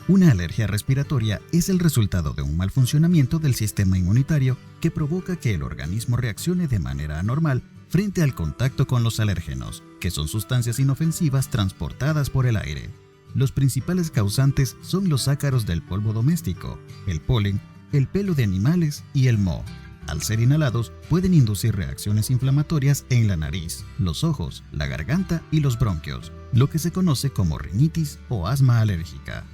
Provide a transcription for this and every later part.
Una alergia respiratoria es el resultado de un mal funcionamiento del sistema inmunitario que provoca que el organismo reaccione de manera anormal frente al contacto con los alérgenos, que son sustancias inofensivas transportadas por el aire. Los principales causantes son los ácaros del polvo doméstico, el polen, el pelo de animales y el moho. Al ser inhalados, pueden inducir reacciones inflamatorias en la nariz, los ojos, la garganta y los bronquios, lo que se conoce como rinitis o asma alérgica.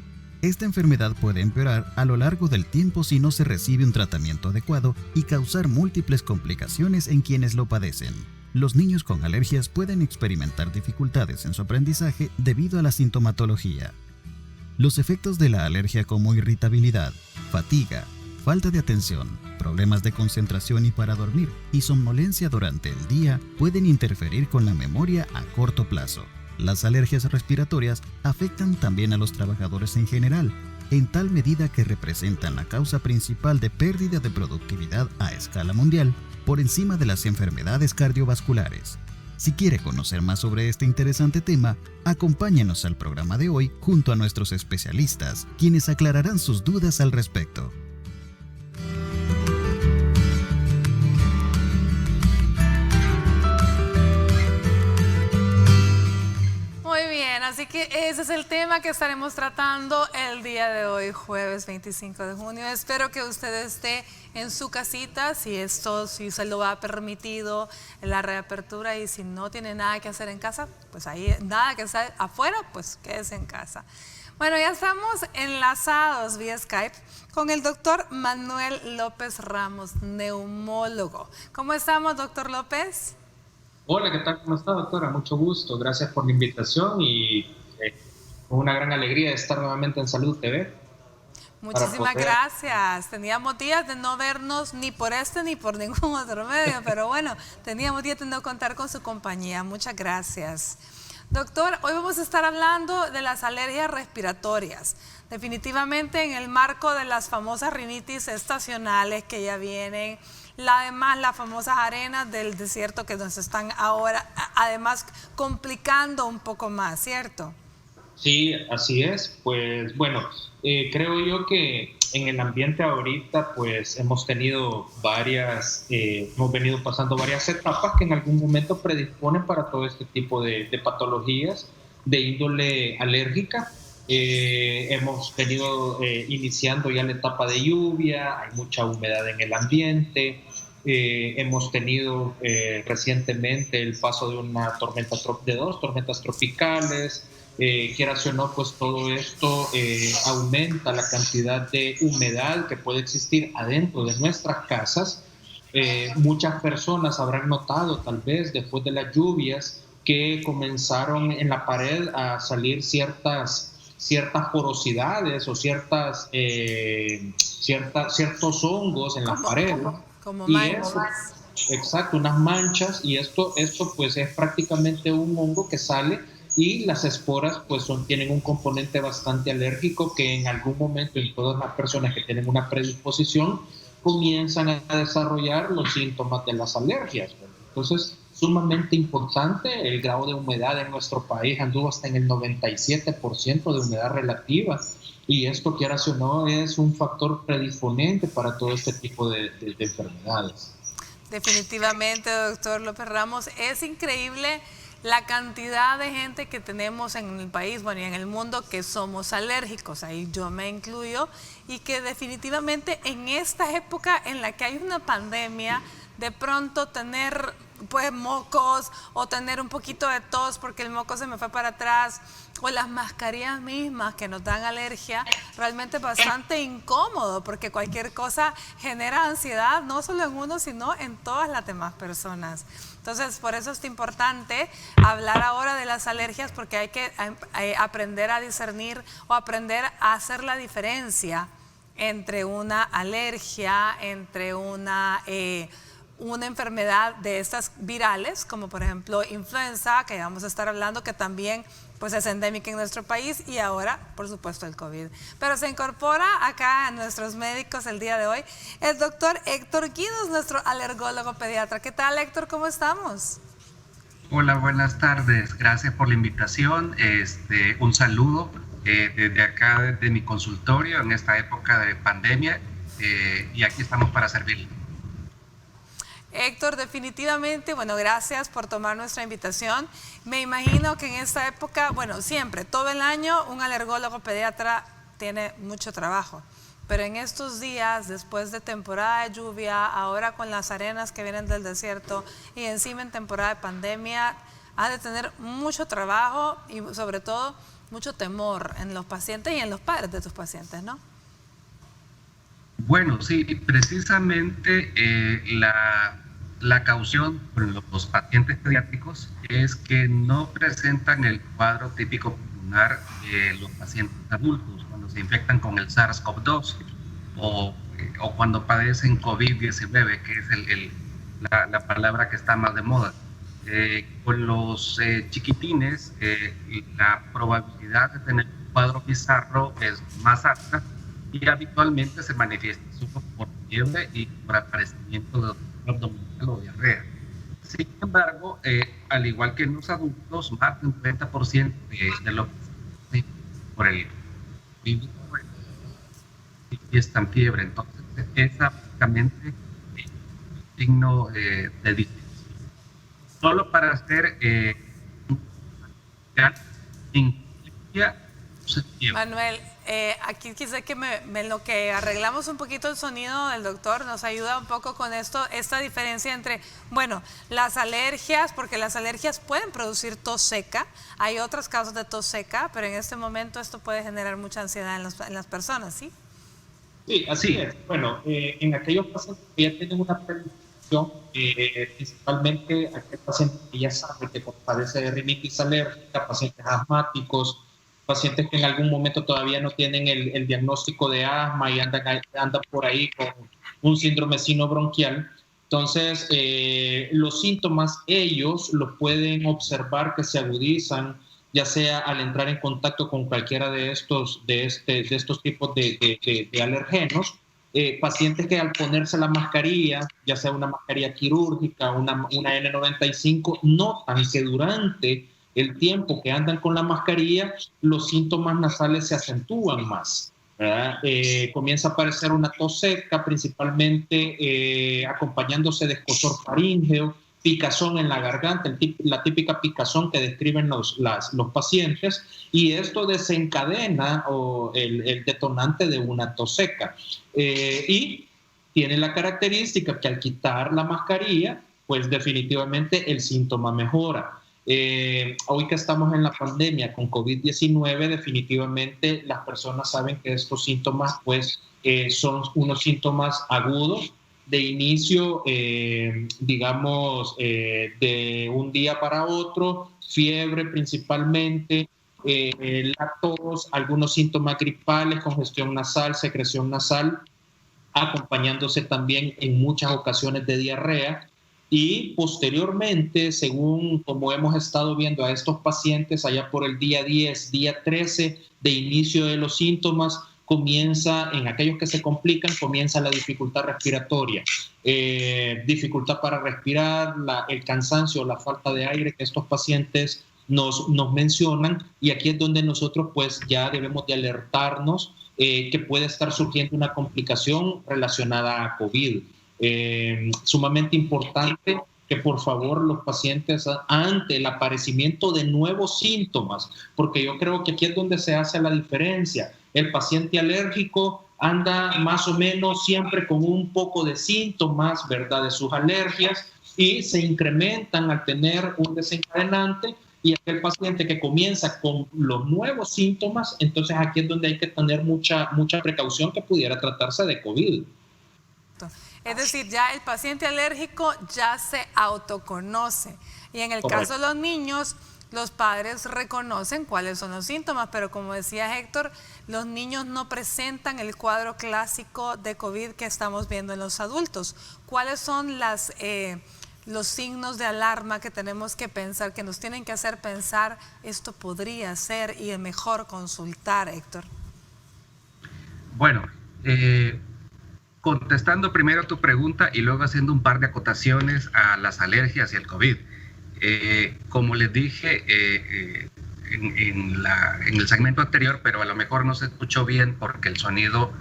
Esta enfermedad puede empeorar a lo largo del tiempo si no se recibe un tratamiento adecuado y causar múltiples complicaciones en quienes lo padecen. Los niños con alergias pueden experimentar dificultades en su aprendizaje debido a la sintomatología. Los efectos de la alergia como irritabilidad, fatiga, falta de atención, problemas de concentración y para dormir y somnolencia durante el día pueden interferir con la memoria a corto plazo. Las alergias respiratorias afectan también a los trabajadores en general, en tal medida que representan la causa principal de pérdida de productividad a escala mundial, por encima de las enfermedades cardiovasculares. Si quiere conocer más sobre este interesante tema, acompáñenos al programa de hoy junto a nuestros especialistas, quienes aclararán sus dudas al respecto. Así que ese es el tema que estaremos tratando el día de hoy, jueves 25 de junio. Espero que usted esté en su casita, si se lo ha permitido la reapertura, y si no tiene nada que hacer en casa, pues ahí nada que hacer afuera, pues quédese en casa. Bueno, ya estamos enlazados vía Skype con el doctor Manuel López Ramos, neumólogo. ¿Cómo estamos, doctor López? Hola, ¿qué tal? ¿Cómo está, doctora? Mucho gusto. Gracias por la invitación y una gran alegría de estar nuevamente en Salud TV. Muchísimas gracias. Teníamos días de no vernos ni por este ni por ningún otro medio, pero bueno, teníamos días de no contar con su compañía. Muchas gracias. Doctor, hoy vamos a estar hablando de las alergias respiratorias. Definitivamente en el marco de las famosas rinitis estacionales que ya vienen, además las famosas arenas del desierto que nos están ahora, además, complicando un poco más, ¿cierto? Sí, así es. Pues bueno, creo yo que en el ambiente ahorita pues hemos tenido hemos venido pasando varias etapas que en algún momento predisponen para todo este tipo de patologías de índole alérgica. Hemos venido iniciando ya la etapa de lluvia, hay mucha humedad en el ambiente, hemos tenido recientemente el paso de de dos tormentas tropicales. Quieras o no, pues todo esto aumenta la cantidad de humedad que puede existir adentro de nuestras casas. Muchas personas habrán notado, tal vez después de las lluvias, que comenzaron en la pared a salir ciertas porosidades o ciertos hongos en la pared. Como manchas. Exacto, unas manchas, y esto pues es prácticamente un hongo que sale, y las esporas pues tienen un componente bastante alérgico que en algún momento en todas las personas que tienen una predisposición comienzan a desarrollar los síntomas de las alergias. Entonces, sumamente importante el grado de humedad en nuestro país, anduvo hasta en el 97% de humedad relativa, y esto, quieras o no, es un factor predisponente para todo este tipo de enfermedades. Definitivamente, doctor López Ramos, es increíble la cantidad de gente que tenemos en el país, bueno, y en el mundo, que somos alérgicos, ahí yo me incluyo, y que definitivamente en esta época en la que hay una pandemia, de pronto tener pues mocos o tener un poquito de tos porque el moco se me fue para atrás, o las mascarillas mismas que nos dan alergia, realmente es bastante incómodo porque cualquier cosa genera ansiedad, no solo en uno, sino en todas las demás personas. Entonces, por eso es importante hablar ahora de las alergias, porque hay que aprender a discernir o aprender a hacer la diferencia entre una alergia, entre una una enfermedad de estas virales, como por ejemplo influenza, que vamos a estar hablando, que también pues es endémica en nuestro país, y ahora, por supuesto, el COVID. Pero se incorpora acá a nuestros médicos el día de hoy el doctor Héctor Guidos, nuestro alergólogo pediatra. ¿Qué tal, Héctor? ¿Cómo estamos? Hola, buenas tardes. Gracias por la invitación. Un saludo desde acá, desde mi consultorio en esta época de pandemia, y aquí estamos para servirle. Héctor, definitivamente, bueno, gracias por tomar nuestra invitación. Me imagino que en esta época, bueno, siempre, todo el año, un alergólogo pediatra tiene mucho trabajo. Pero en estos días, después de temporada de lluvia, ahora con las arenas que vienen del desierto y encima en temporada de pandemia, ha de tener mucho trabajo y sobre todo mucho temor en los pacientes y en los padres de tus pacientes, ¿no? Bueno, sí, precisamente la caución con los pacientes pediátricos es que no presentan el cuadro típico pulmonar de los pacientes adultos cuando se infectan con el SARS-CoV-2 o cuando padecen COVID-19, que es la palabra que está más de moda. Con los chiquitines, la probabilidad de tener un cuadro bizarro es más alta, y habitualmente se manifiesta solo por fiebre y por aparecimiento de dolor abdominal o diarrea. Sin embargo, al igual que en los adultos, más del 30% de los que por el virus están fiebre. Entonces, es básicamente un signo de diferencia. Solo para hacer Manuel, aquí quise que lo que arreglamos un poquito el sonido del doctor nos ayuda un poco con esto, esta diferencia entre, bueno, las alergias, porque las alergias pueden producir tos seca, hay otros casos de tos seca, pero en este momento esto puede generar mucha ansiedad en las personas, ¿sí? Sí, así es. Bueno, en aquellos pacientes que ya tienen una predisposición, principalmente aquel paciente que ya sabe que padece de rinitis alérgica, pacientes asmáticos, pacientes que en algún momento todavía no tienen el diagnóstico de asma y andan por ahí con un síndrome sinobronquial. Entonces, los síntomas ellos los pueden observar que se agudizan, ya sea al entrar en contacto con cualquiera de estos tipos de alergenos. Pacientes que al ponerse la mascarilla, ya sea una mascarilla quirúrgica, una N95, notan que durante el tiempo que andan con la mascarilla, los síntomas nasales se acentúan más, ¿verdad? Comienza a aparecer una tos seca, principalmente acompañándose de escozor faríngeo, picazón en la garganta, la típica picazón que describen los pacientes, y esto desencadena el detonante de una tos seca. Y tiene la característica que al quitar la mascarilla, pues definitivamente el síntoma mejora. Hoy que estamos en la pandemia con COVID-19, definitivamente las personas saben que estos síntomas pues son unos síntomas agudos de inicio, digamos, de un día para otro, fiebre principalmente, la tos, algunos síntomas gripales, congestión nasal, secreción nasal, acompañándose también en muchas ocasiones de diarrea. Y posteriormente, según como hemos estado viendo a estos pacientes, allá por el día 10, día 13 de inicio de los síntomas, comienza, en aquellos que se complican, comienza la dificultad respiratoria, dificultad para respirar, el cansancio, la falta de aire que estos pacientes nos mencionan, y aquí es donde nosotros pues ya debemos de alertarnos que puede estar surgiendo una complicación relacionada a COVID. Sumamente importante que por favor los pacientes ante el aparecimiento de nuevos síntomas, porque yo creo que aquí es donde se hace la diferencia. El paciente alérgico anda más o menos siempre con un poco de síntomas, ¿verdad?, de sus alergias, y se incrementan al tener un desencadenante, y aquel paciente que comienza con los nuevos síntomas, entonces aquí es donde hay que tener mucha precaución, que pudiera tratarse de COVID. Es decir, ya el paciente alérgico ya se autoconoce. Y en el caso de los niños, los padres reconocen cuáles son los síntomas, pero como decía Héctor, los niños no presentan el cuadro clásico de COVID que estamos viendo en los adultos. ¿Cuáles son los signos de alarma que tenemos que pensar, que nos tienen que hacer pensar esto podría ser y es mejor consultar, Héctor? Bueno, contestando primero tu pregunta y luego haciendo un par de acotaciones a las alergias y el COVID. Como les dije en el segmento anterior, pero a lo mejor no se escuchó bien porque el sonido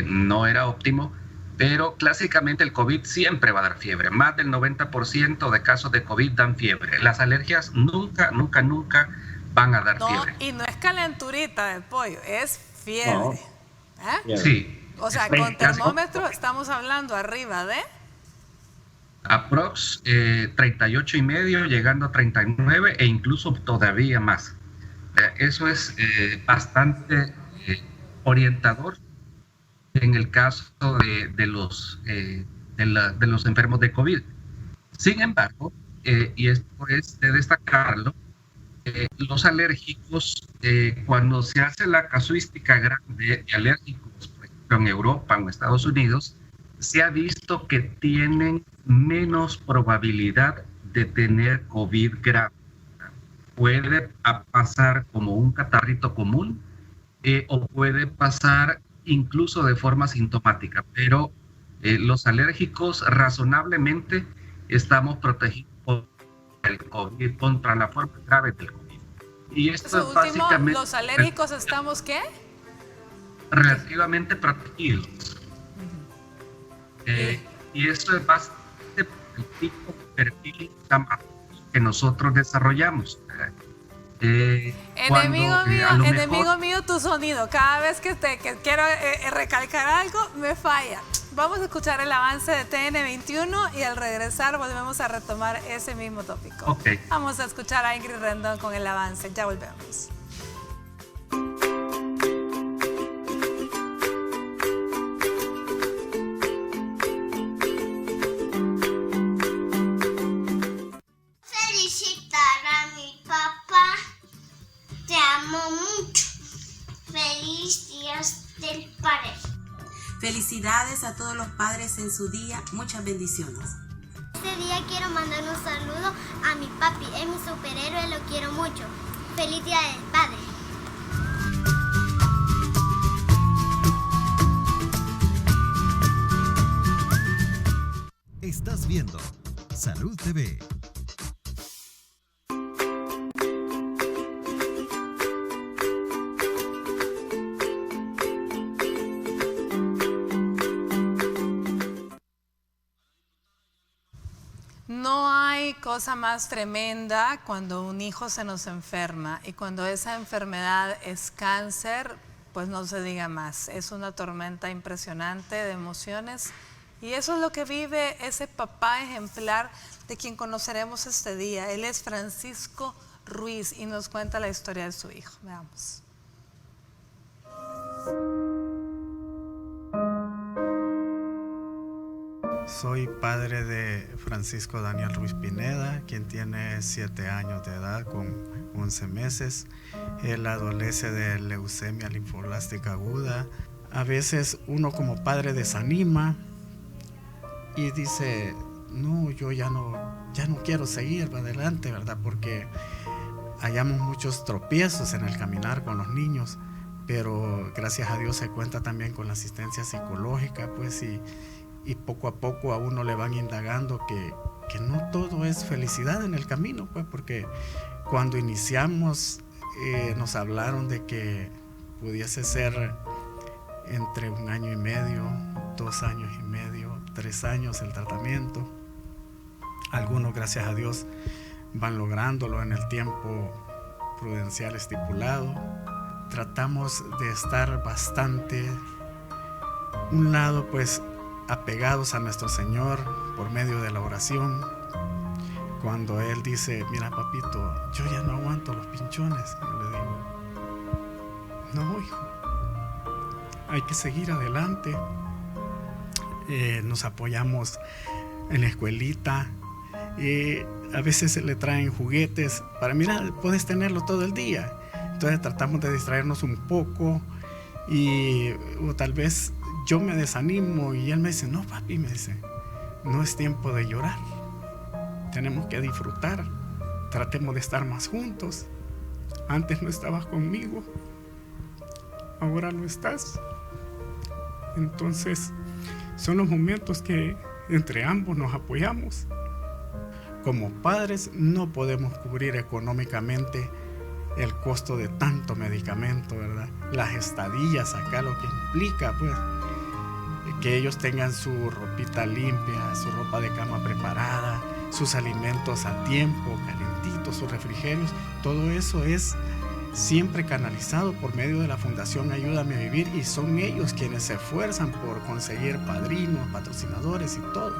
no era óptimo, pero clásicamente el COVID siempre va a dar fiebre. Más del 90% de casos de COVID dan fiebre. Las alergias nunca van a dar fiebre. Y no es calenturita del pollo, es fiebre. No. Sí. O sea, con termómetro estamos hablando arriba de... Aprox 38,5, llegando a 39 e incluso todavía más. Eso es bastante orientador en el caso de los enfermos de COVID. Sin embargo, y esto es de destacarlo, los alérgicos, cuando se hace la casuística grande de alérgicos, por ejemplo en Europa o en Estados Unidos, se ha visto que tienen menos probabilidad de tener COVID grave. Puede pasar como un catarrito común o puede pasar incluso de forma sintomática, pero los alérgicos razonablemente estamos protegidos contra el COVID, contra la forma grave del COVID. Y esto Eso es último, básicamente... ¿los alérgicos estamos qué? Relativamente protegidos. Y eso es bastante el tipo de perfil que nosotros desarrollamos. Enemigo mío, tu sonido. Cada vez que quiero recalcar algo, me falla. Vamos a escuchar el avance de TN21 y al regresar volvemos a retomar ese mismo tópico. Okay. Vamos a escuchar a Ingrid Rendón con el avance. Ya volvemos. Felicidades a todos los padres en su día, muchas bendiciones. Este día quiero mandar un saludo a mi papi, es mi superhéroe, lo quiero mucho. Feliz Día del Padre. Estás viendo Salud TV. No hay cosa más tremenda cuando un hijo se nos enferma y cuando esa enfermedad es cáncer, pues no se diga más. Es una tormenta impresionante de emociones y eso es lo que vive ese papá ejemplar de quien conoceremos este día. Él es Francisco Ruiz y nos cuenta la historia de su hijo. Veamos. Soy padre de Francisco Daniel Ruiz Pineda, quien tiene 7 años de edad con 11 meses. Él adolece de leucemia linfoblástica aguda. A veces uno como padre desanima y dice, no, yo ya no quiero seguir adelante, ¿verdad? Porque hallamos muchos tropiezos en el caminar con los niños, pero gracias a Dios se cuenta también con la asistencia psicológica, pues, y poco a poco a uno le van indagando que no todo es felicidad en el camino, pues, porque cuando iniciamos nos hablaron de que pudiese ser entre 1 año y medio, 2 años y medio, 3 años el tratamiento. Algunos, gracias a Dios, van lográndolo en el tiempo prudencial estipulado. Tratamos de estar bastante, un lado, pues, apegados a nuestro Señor por medio de la oración. Cuando Él dice, mira papito, yo ya no aguanto los pinchones, yo le digo, no hijo, hay que seguir adelante. Nos apoyamos en la escuelita. a veces le traen juguetes para, mira, puedes tenerlo todo el día. Entonces tratamos de distraernos un poco o tal vez yo me desanimo y él me dice, no papi, me dice, no es tiempo de llorar, tenemos que disfrutar, tratemos de estar más juntos. Antes no estabas conmigo, ahora no estás. Entonces son los momentos que entre ambos nos apoyamos. Como padres no podemos cubrir económicamente el costo de tanto medicamento, ¿verdad? Las estadías acá, lo que implica, pues, que ellos tengan su ropita limpia, su ropa de cama preparada, sus alimentos a tiempo, calentitos, sus refrigerios. Todo eso es siempre canalizado por medio de la Fundación Ayúdame a Vivir, y son ellos quienes se esfuerzan por conseguir padrinos, patrocinadores y todo.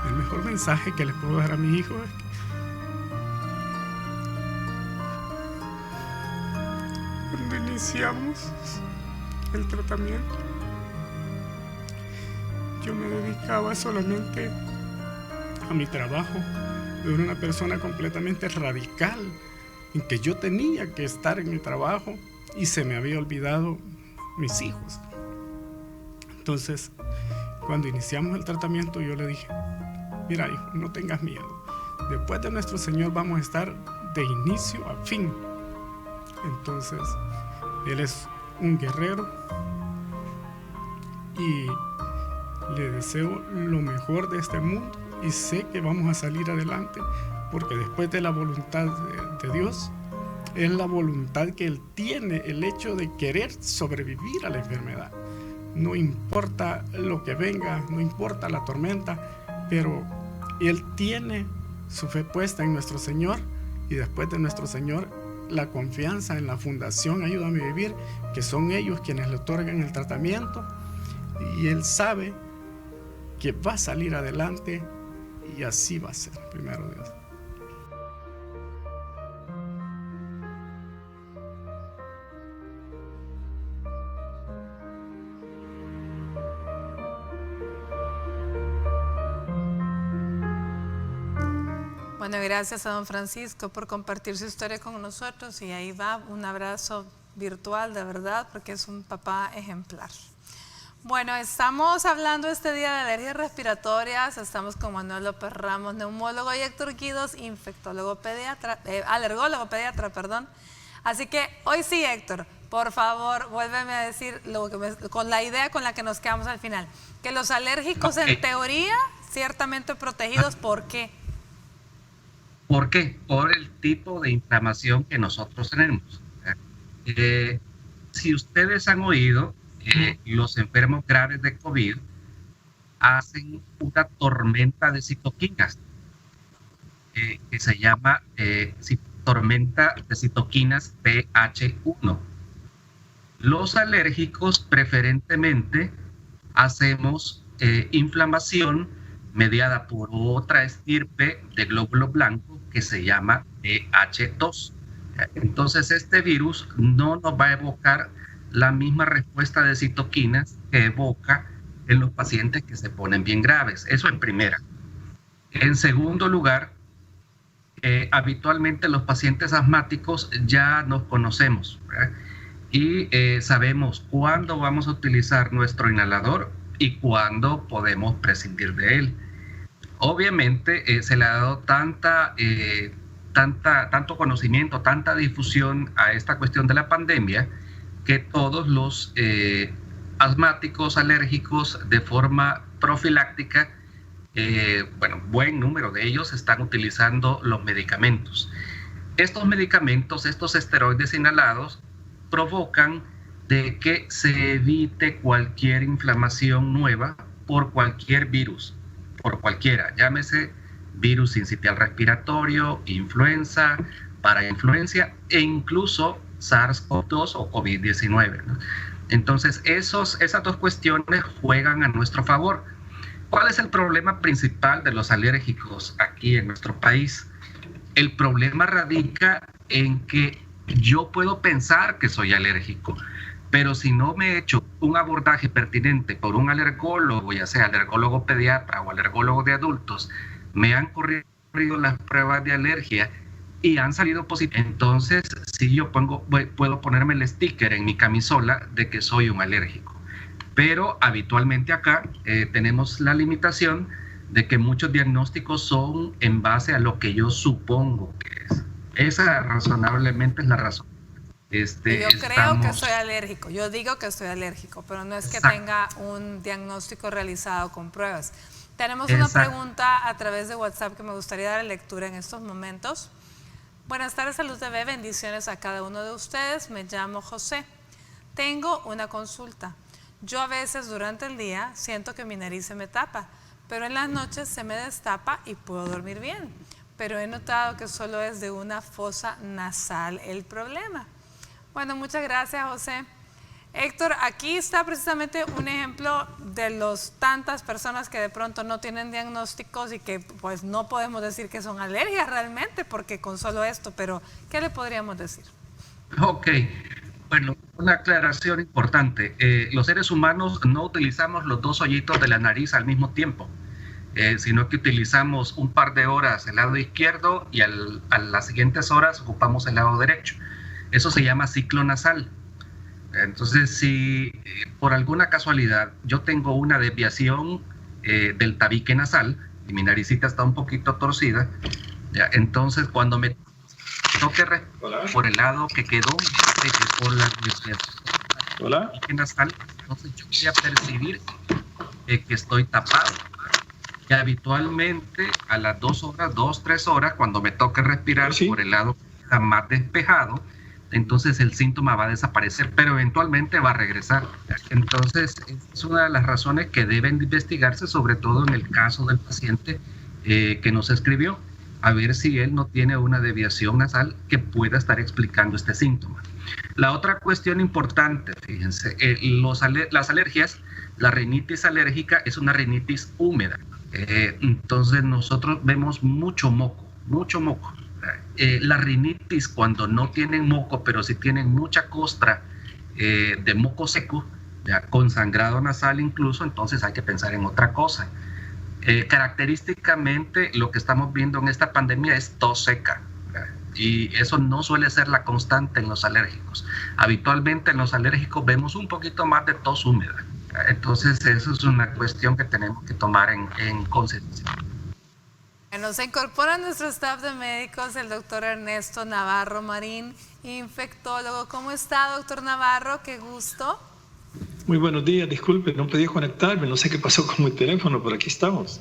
El mejor mensaje que le puedo dar a mi hijo es que cuando iniciamos el tratamiento, yo me dedicaba solamente a mi trabajo. Yo era una persona completamente radical, en que yo tenía que estar en mi trabajo y se me había olvidado mis hijos. Entonces, cuando iniciamos el tratamiento, yo le dije, mira hijo, no tengas miedo. Después de nuestro Señor vamos a estar de inicio a fin. Entonces, Él es un guerrero y le deseo lo mejor de este mundo y sé que vamos a salir adelante, porque después de la voluntad de Dios, es la voluntad que Él tiene, el hecho de querer sobrevivir a la enfermedad. No importa lo que venga, no importa la tormenta, pero Él tiene su fe puesta en nuestro Señor, y después de nuestro Señor, la confianza en la Fundación Ayúdame a Vivir, que son ellos quienes le otorgan el tratamiento, y Él sabe que va a salir adelante, y así va a ser, primero Dios. Bueno, gracias a don Francisco por compartir su historia con nosotros, y ahí va un abrazo virtual de verdad, porque es un papá ejemplar. Bueno, estamos hablando este día de alergias respiratorias. Estamos con Manuel López Ramos, neumólogo, y Héctor Guidos, infectólogo pediatra, alergólogo pediatra, perdón. Así que hoy sí, Héctor, por favor, vuélveme a decir con la idea con la que nos quedamos al final, que los alérgicos en teoría ciertamente protegidos. ¿Por qué? ¿Por qué? Por el tipo de inflamación que nosotros tenemos. Si ustedes han oído, los enfermos graves de COVID hacen una tormenta de citoquinas, que se llama tormenta de citoquinas TH1. Los alérgicos preferentemente hacemos inflamación mediada por otra estirpe de glóbulo blanco que se llama TH2. Entonces este virus no nos va a evocar la misma respuesta de citoquinas que evoca en los pacientes que se ponen bien graves. Eso en primera. En segundo lugar, habitualmente los pacientes asmáticos ya nos conocemos, ¿verdad? Y sabemos cuándo vamos a utilizar nuestro inhalador y cuándo podemos prescindir de él. Obviamente se le ha dado tanto conocimiento, tanta difusión a esta cuestión de la pandemia, que todos los asmáticos, alérgicos, de forma profiláctica, buen número de ellos están utilizando los medicamentos. Estos medicamentos, estos esteroides inhalados, provocan de que se evite cualquier inflamación nueva por cualquier virus, por cualquiera, llámese virus sincitial respiratorio, influenza, parainfluencia e incluso SARS-CoV-2 o COVID-19, ¿no? Entonces, esas dos cuestiones juegan a nuestro favor. ¿Cuál es el problema principal de los alérgicos aquí en nuestro país? El problema radica en que yo puedo pensar que soy alérgico, pero si no me he hecho un abordaje pertinente por un alergólogo, ya sea alergólogo pediatra o alergólogo de adultos, me han corrido ocurrido las pruebas de alergia y han salido positivos, entonces sí yo puedo ponerme el sticker en mi camisola de que soy un alérgico. Pero habitualmente acá tenemos la limitación de que muchos diagnósticos son en base a lo que yo supongo que es. Esa razonablemente es la razón. Yo creo que soy alérgico, yo digo que soy alérgico, pero no es que tenga un diagnóstico realizado con pruebas. Tenemos una pregunta a través de WhatsApp que me gustaría dar lectura en estos momentos. Buenas tardes, Salud TV, bendiciones a cada uno de ustedes. Me llamo José. Tengo una consulta. Yo a veces durante el día siento que mi nariz se me tapa, pero en las noches se me destapa y puedo dormir bien. Pero he notado que solo es de una fosa nasal el problema. Bueno, muchas gracias, José. Héctor, aquí está precisamente un ejemplo de los tantas personas que de pronto no tienen diagnósticos y que pues no podemos decir que son alergias realmente, porque con solo esto, pero ¿qué le podríamos decir? Ok, bueno, una aclaración importante. Los seres humanos no utilizamos los dos hoyitos de la nariz al mismo tiempo, sino que utilizamos un par de horas el lado izquierdo y a las siguientes horas ocupamos el lado derecho. Eso se llama ciclo nasal. Entonces, si por alguna casualidad yo tengo una desviación del tabique nasal y mi naricita está un poquito torcida, ¿ya? Entonces cuando me toque por el lado que quedó por la desviación nasal, entonces yo voy a percibir que estoy tapado. Y habitualmente a las 2-3 horas, cuando me toque respirar por el lado que está más despejado, entonces el síntoma va a desaparecer, pero eventualmente va a regresar. Entonces, es una de las razones que deben investigarse, sobre todo en el caso del paciente que nos escribió, a ver si él no tiene una desviación nasal que pueda estar explicando este síntoma. La otra cuestión importante, fíjense, las alergias, la rinitis alérgica es una rinitis húmeda. Entonces, nosotros vemos mucho moco. La rinitis, cuando no tienen moco, pero sí tienen mucha costra de moco seco, ya, con sangrado nasal incluso, entonces hay que pensar en otra cosa. Característicamente, lo que estamos viendo en esta pandemia es tos seca, ¿verdad? Y eso no suele ser la constante en los alérgicos. Habitualmente en los alérgicos vemos un poquito más de tos húmeda, ¿verdad? Entonces, eso es una cuestión que tenemos que tomar en consideración. Nos incorpora nuestro staff de médicos el doctor Ernesto Navarro Marín, infectólogo. ¿Cómo está, doctor Navarro? Qué gusto. Muy buenos días, disculpe, no podía conectarme, no sé qué pasó con mi teléfono, pero aquí estamos.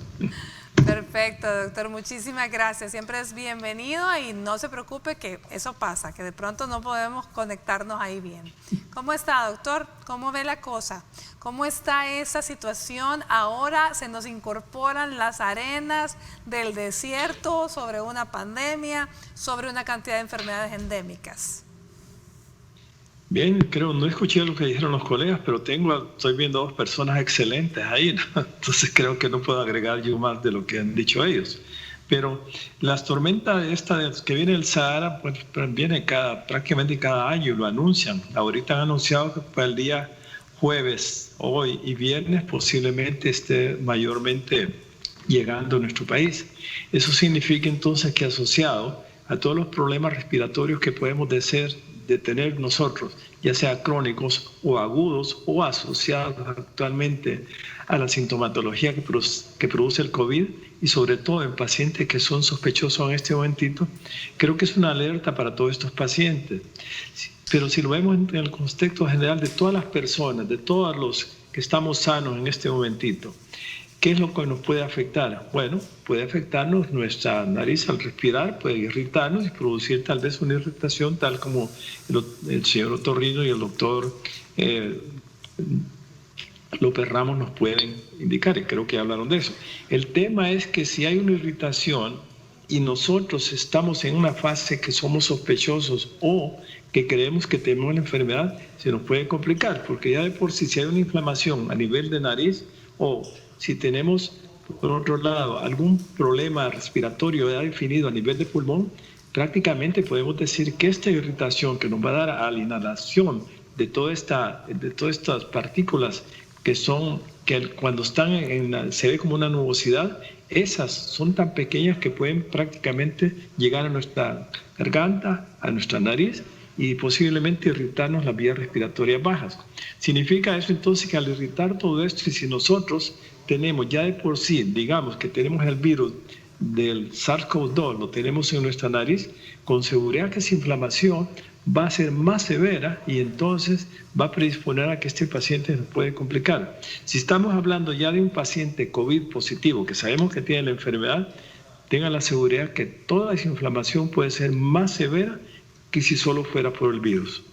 Perfecto, doctor, muchísimas gracias. Siempre es bienvenido y no se preocupe que eso pasa, que de pronto no podemos conectarnos ahí bien. ¿Cómo está, doctor? ¿Cómo ve la cosa? ¿Cómo está esa situación? Ahora se nos incorporan las arenas del desierto sobre una pandemia, sobre una cantidad de enfermedades endémicas. Bien, no escuché lo que dijeron los colegas, pero estoy viendo dos personas excelentes ahí, ¿no? Entonces creo que no puedo agregar yo más de lo que han dicho ellos. Pero las tormentas que viene del Sahara, pues viene prácticamente cada año y lo anuncian. Ahorita han anunciado que para el día jueves, hoy y viernes posiblemente esté mayormente llegando a nuestro país. Eso significa entonces que asociado a todos los problemas respiratorios que podemos de tener nosotros, ya sea crónicos o agudos o asociados actualmente a la sintomatología que produce el COVID y sobre todo en pacientes que son sospechosos en este momentito, creo que es una alerta para todos estos pacientes. Pero si lo vemos en el contexto general de todas las personas, de todos los que estamos sanos en este momentito, ¿qué es lo que nos puede afectar? Bueno, puede afectarnos nuestra nariz al respirar, puede irritarnos y producir tal vez una irritación, tal como el señor otorrino y el doctor López Ramos nos pueden indicar, y creo que hablaron de eso. El tema es que si hay una irritación y nosotros estamos en una fase que somos sospechosos o que creemos que tenemos la enfermedad, se nos puede complicar, porque ya de por sí, si hay una inflamación a nivel de nariz o si tenemos, por otro lado, algún problema respiratorio ya definido a nivel de pulmón, prácticamente podemos decir que esta irritación que nos va a dar a la inhalación de todas estas partículas que son que cuando están se ve como una nubosidad, esas son tan pequeñas que pueden prácticamente llegar a nuestra garganta, a nuestra nariz y posiblemente irritarnos las vías respiratorias bajas. Significa eso entonces que al irritar todo esto, y si nosotros tenemos ya de por sí, digamos que tenemos el virus del SARS-CoV-2, lo tenemos en nuestra nariz, con seguridad que esa inflamación va a ser más severa y entonces va a predisponer a que este paciente se puede complicar. Si estamos hablando ya de un paciente COVID positivo, que sabemos que tiene la enfermedad, tenga la seguridad que toda esa inflamación puede ser más severa que si solo fuera por el virus.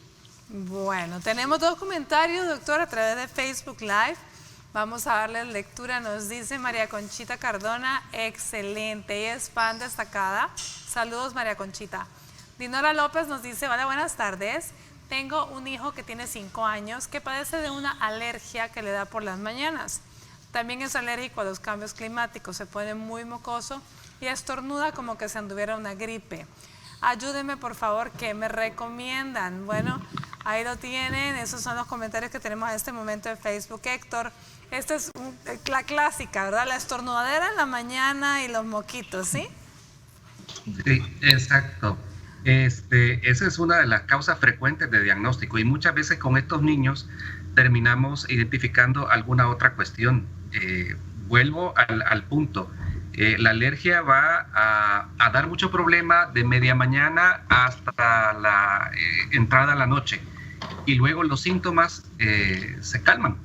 Bueno, tenemos 2 comentarios, doctor, a través de Facebook Live. Vamos a darle lectura. Nos dice María Conchita Cardona, excelente, ella es fan destacada. Saludos, María Conchita. Dinora López nos dice, hola, buenas tardes. Tengo un hijo que tiene 5 años que padece de una alergia que le da por las mañanas. También es alérgico a los cambios climáticos, se pone muy mocoso y estornuda como que se anduviera una gripe. Ayúdenme, por favor, ¿qué me recomiendan? Bueno, ahí lo tienen, esos son los comentarios que tenemos en este momento de Facebook. Héctor, esta es la clásica, ¿verdad? La estornudadera en la mañana y los moquitos, ¿sí? Sí, exacto. Esa es una de las causas frecuentes de diagnóstico y muchas veces con estos niños terminamos identificando alguna otra cuestión. Vuelvo al punto. La alergia va a dar mucho problema de media mañana hasta la entrada a la noche y luego los síntomas se calman.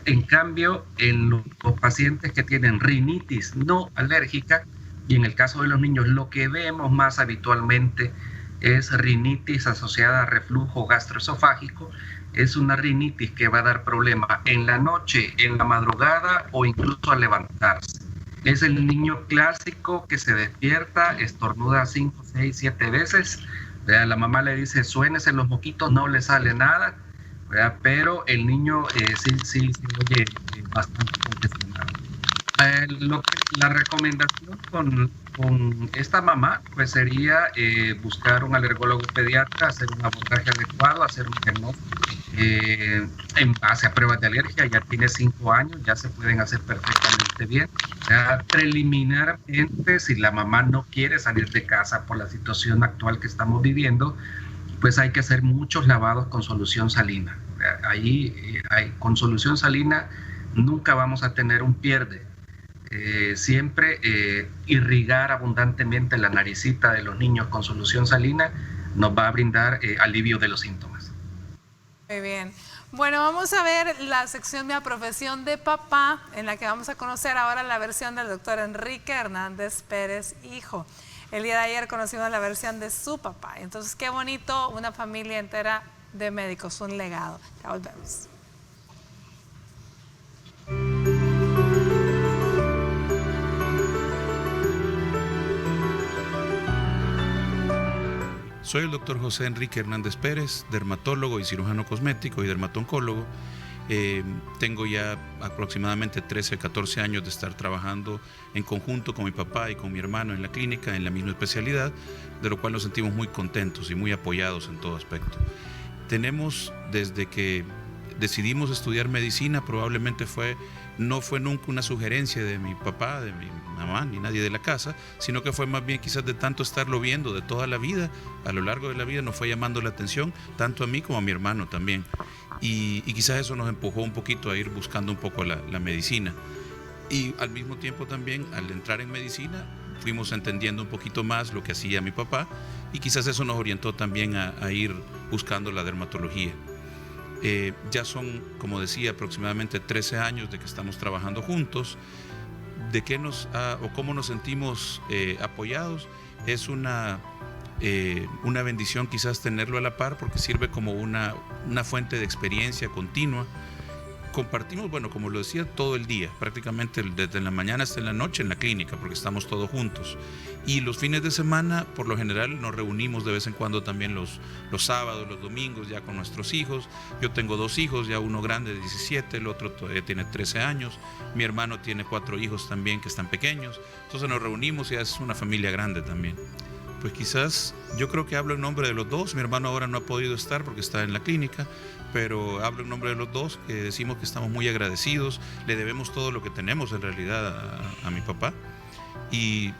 En cambio, en los pacientes que tienen rinitis no alérgica, y en el caso de los niños lo que vemos más habitualmente es rinitis asociada a reflujo gastroesofágico. Es una rinitis que va a dar problema en la noche, en la madrugada o incluso al levantarse. Es el niño clásico que se despierta, estornuda 5, 6, 7 veces. La mamá le dice, suénese los moquitos, no le sale nada, pero el niño sí oye bastante congestionado. La recomendación con esta mamá pues sería buscar un alergólogo pediatra, hacer un abordaje adecuado, hacer un diagnóstico en base a pruebas de alergia. Ya tiene 5 años, ya se pueden hacer perfectamente bien. Preliminarmente, si la mamá no quiere salir de casa por la situación actual que estamos viviendo, pues hay que hacer muchos lavados con solución salina. Con solución salina nunca vamos a tener un pierde. Siempre irrigar abundantemente la naricita de los niños con solución salina nos va a brindar alivio de los síntomas. Muy bien. Bueno, vamos a ver la sección de la profesión de papá, en la que vamos a conocer ahora la versión del doctor Enrique Hernández Pérez, hijo. El día de ayer conocimos la versión de su papá. Entonces, qué bonito, una familia entera de médicos, un legado. Ya volvemos. Soy el doctor José Enrique Hernández Pérez, dermatólogo y cirujano cosmético y dermatoncólogo. Tengo ya aproximadamente 13 o 14 años de estar trabajando en conjunto con mi papá y con mi hermano en la clínica, en la misma especialidad, de lo cual nos sentimos muy contentos y muy apoyados en todo aspecto. Tenemos, desde que decidimos estudiar medicina, probablemente no fue nunca una sugerencia de mi papá, de mi mamá, ni nadie de la casa, sino que fue más bien quizás de tanto estarlo viendo de toda la vida, a lo largo de la vida nos fue llamando la atención, tanto a mí como a mi hermano también. Y quizás eso nos empujó un poquito a ir buscando un poco la medicina. Y al mismo tiempo también, al entrar en medicina, fuimos entendiendo un poquito más lo que hacía mi papá y quizás eso nos orientó también a ir buscando la dermatología. Ya son, como decía, aproximadamente 13 años de que estamos trabajando juntos. ¿De qué cómo nos sentimos apoyados? Es una bendición quizás tenerlo a la par porque sirve como una fuente de experiencia continua. Compartimos, bueno, como lo decía, todo el día, prácticamente desde la mañana hasta la noche en la clínica, porque estamos todos juntos. Y los fines de semana, por lo general, nos reunimos de vez en cuando también los sábados, los domingos, ya con nuestros hijos. Yo tengo 2 hijos, ya uno grande de 17, el otro todavía tiene 13 años. Mi hermano tiene 4 hijos también que están pequeños. Entonces nos reunimos y es una familia grande también. pues quizás yo creo que hablo en nombre de los dos. Mi hermano ahora no ha podido estar porque está en la clínica, pero hablo en nombre de los dos, que decimos que estamos muy agradecidos, le debemos todo lo que tenemos en realidad a mi papá, y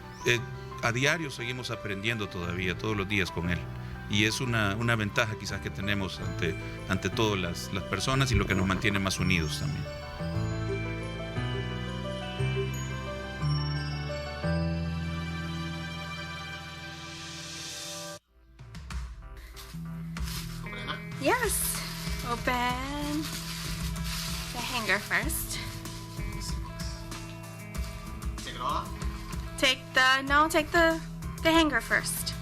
a diario seguimos aprendiendo todavía, todos los días con él, y es una ventaja quizás que tenemos ante todas las personas, y lo que nos mantiene más unidos también. Yes. Open the hanger first. Take it off? Take the hanger first.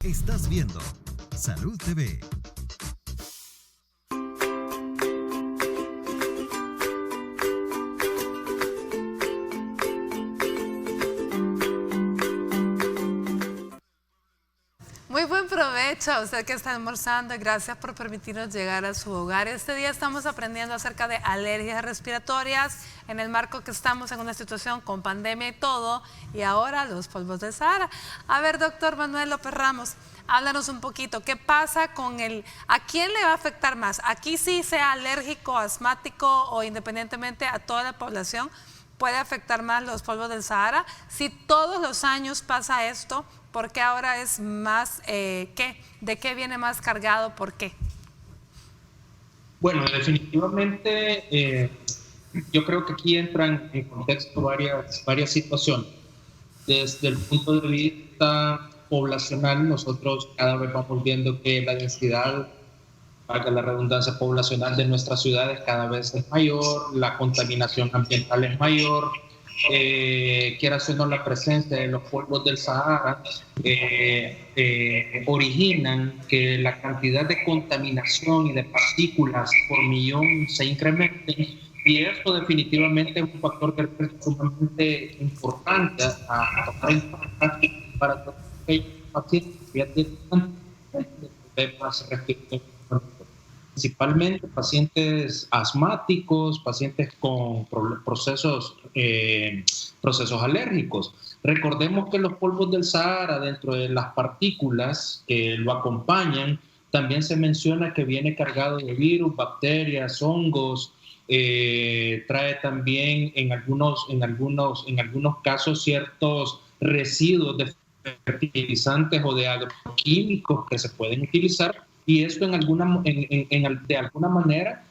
Estás viendo Salud TV. Muy buen provecho a usted que está almorzando y gracias por permitirnos llegar a su hogar. Este día estamos aprendiendo acerca de alergias respiratorias en el marco que estamos en una situación con pandemia y todo, y ahora los polvos del Sahara. A ver, doctor Manuel López Ramos, háblanos un poquito, ¿qué pasa con a quién le va a afectar más? Aquí sí, sea alérgico, asmático o independientemente a toda la población, puede afectar más los polvos del Sahara. Si todos los años pasa esto, ¿por qué ahora es más, de qué viene más cargado? ¿Por qué? Bueno, definitivamente yo creo que aquí entran en contexto varias situaciones. Desde el punto de vista poblacional, nosotros cada vez vamos viendo que la densidad, valga la redundancia, poblacional de nuestras ciudades cada vez es mayor, la contaminación ambiental es mayor, quiera o no la presencia de los polvos del Sahara originan que la cantidad de contaminación y de partículas por millón se incrementen, y esto definitivamente es un factor que es sumamente importante a tomar en cuenta para todos aquellos pacientes que ya tienen problemas respiratorios, principalmente pacientes asmáticos, pacientes con procesos alérgicos. Recordemos que los polvos del Sahara, dentro de las partículas que lo acompañan, también se menciona que viene cargado de virus, bacterias, hongos, trae también en algunos casos ciertos residuos de fertilizantes o de agroquímicos que se pueden utilizar, y esto de alguna manera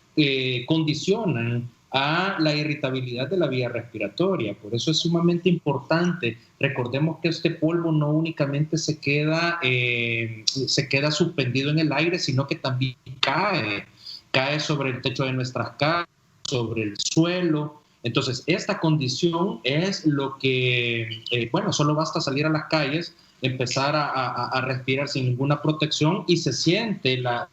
condicionan a la irritabilidad de la vía respiratoria. Por eso es sumamente importante. Recordemos que este polvo no únicamente se queda suspendido en el aire, sino que también cae sobre el techo de nuestras casas, sobre el suelo. Entonces, esta condición es lo que, solo basta salir a las calles, empezar a respirar sin ninguna protección y se siente la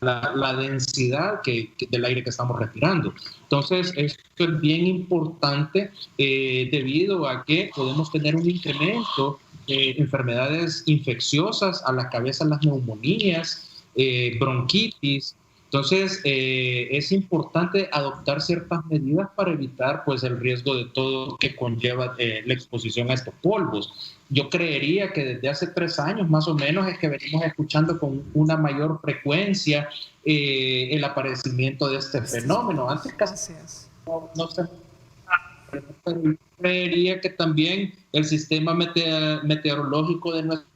densidad del aire que estamos respirando. Entonces, esto es bien importante debido a que podemos tener un incremento de enfermedades infecciosas, a la cabeza las neumonías, bronquitis. Entonces, es importante adoptar ciertas medidas para evitar pues, el riesgo de todo que conlleva la exposición a estos polvos. Yo creería que desde hace 3 años más o menos es que venimos escuchando con una mayor frecuencia el aparecimiento de este fenómeno. Antes casi no se... Pero yo creería que también el sistema meteorológico de nuestro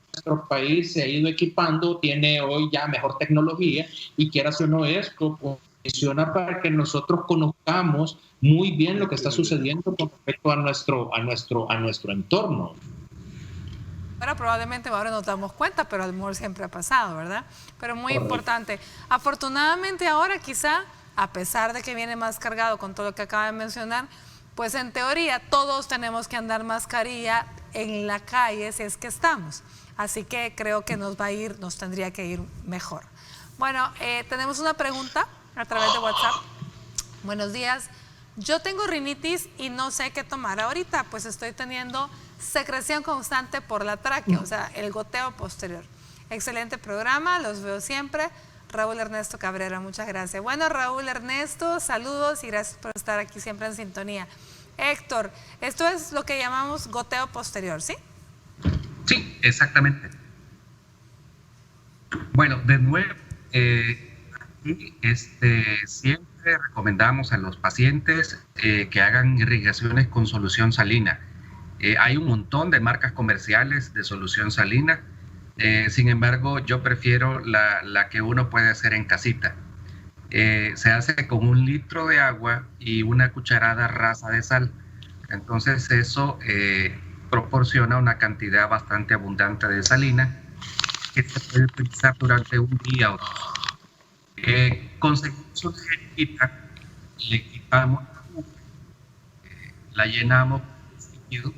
país se ha ido equipando, tiene hoy ya mejor tecnología, y quieras o no, esto funciona para que nosotros conozcamos muy bien lo que está sucediendo con respecto a nuestro entorno. Ahora probablemente ahora nos damos cuenta, pero a lo mejor siempre ha pasado, ¿verdad? Pero muy importante. Afortunadamente ahora quizá, a pesar de que viene más cargado con todo lo que acaba de mencionar, pues en teoría todos tenemos que andar mascarilla en la calle si es que estamos. Así que creo que nos tendría que ir mejor. Bueno, tenemos una pregunta a través de WhatsApp. Buenos días. Yo tengo rinitis y no sé qué tomar ahorita, pues estoy teniendo secreción constante por la tráquea, o sea, el goteo posterior. Excelente programa, los veo siempre. Raúl Ernesto Cabrera, muchas gracias. Bueno, Raúl Ernesto, saludos y gracias por estar aquí siempre en sintonía. Héctor, esto es lo que llamamos goteo posterior, ¿sí? Sí, exactamente. Bueno, de nuevo, siempre recomendamos a los pacientes que hagan irrigaciones con solución salina. Hay un montón de marcas comerciales de solución salina, sin embargo yo prefiero la que uno puede hacer en casita. Se hace con 1 litro de agua y 1 cucharada rasa de sal. Entonces eso proporciona una cantidad bastante abundante de salina que se puede utilizar durante un día o dos. Conseguimos una jeringuita, le quitamos la llenamos de líquido,